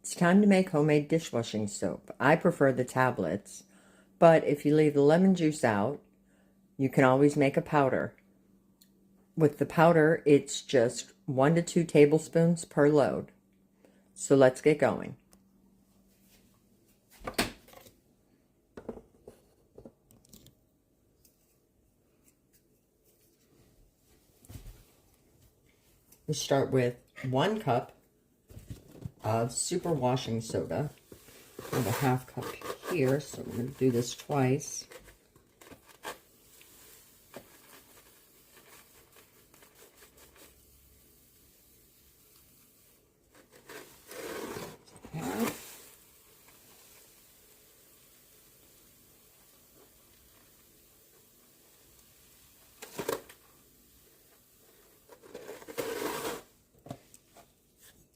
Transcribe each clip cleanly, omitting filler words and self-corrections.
It's time to make homemade dishwashing soap. I prefer the tablets, but if you leave the lemon juice out, you can always make a powder. With the powder, it's just 1 to 2 tablespoons per load. So let's get going. We start with 1 cup of super washing soda. I have a half cup here, so we're going to do this twice.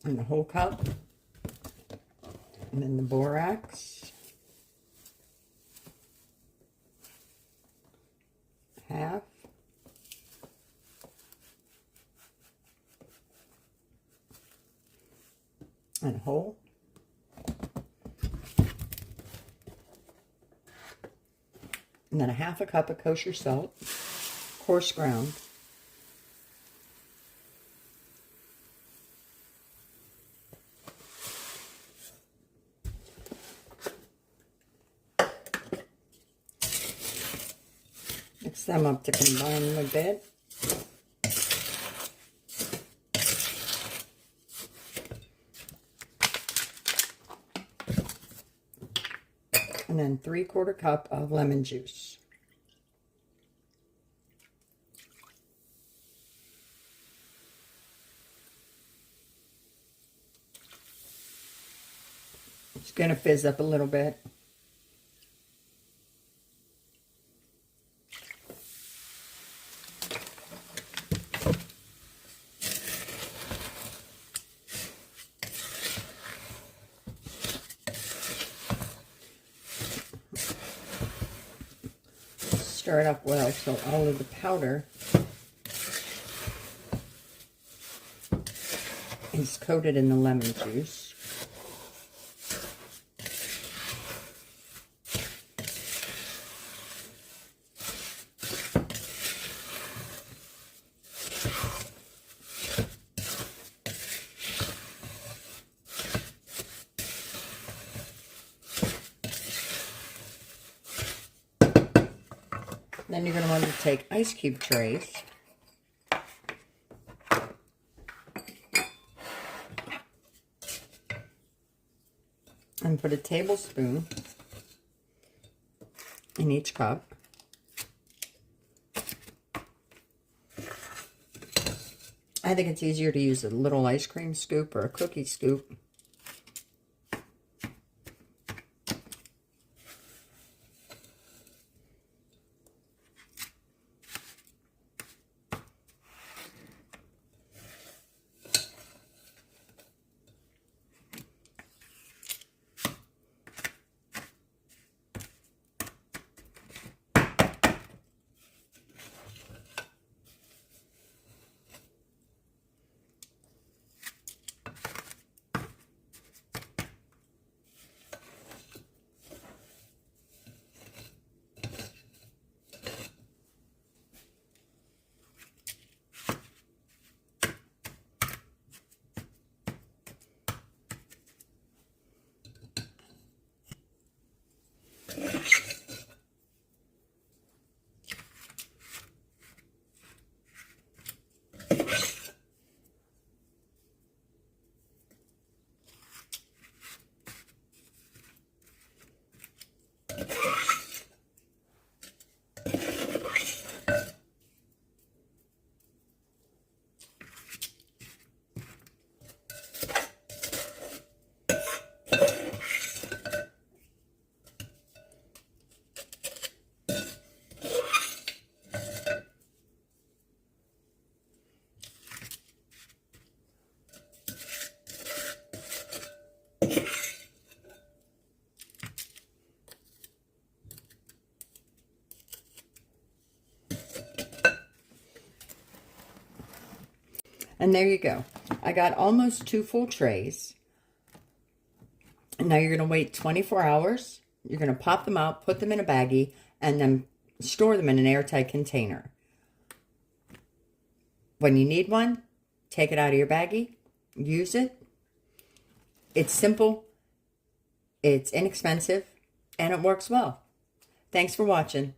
And a whole cup, and then the borax, half, and a whole, and then a half a cup of kosher salt, coarse ground, mix them up to combine them a bit. And then 3/4 cup of lemon juice. It's going to fizz up a little bit. Stir it up well so all of the powder is coated in the lemon juice. Then you're going to want to take ice cube trays and put a tablespoon in each cup. I think it's easier to use a little ice cream scoop or a cookie scoop. And there you go. I got almost 2 full trays. Now you're going to wait 24 hours. You're going to pop them out, put them in a baggie, and then store them in an airtight container. When you need one, take it out of your baggie, use it. It's simple, it's inexpensive, and it works well. Thanks for watching.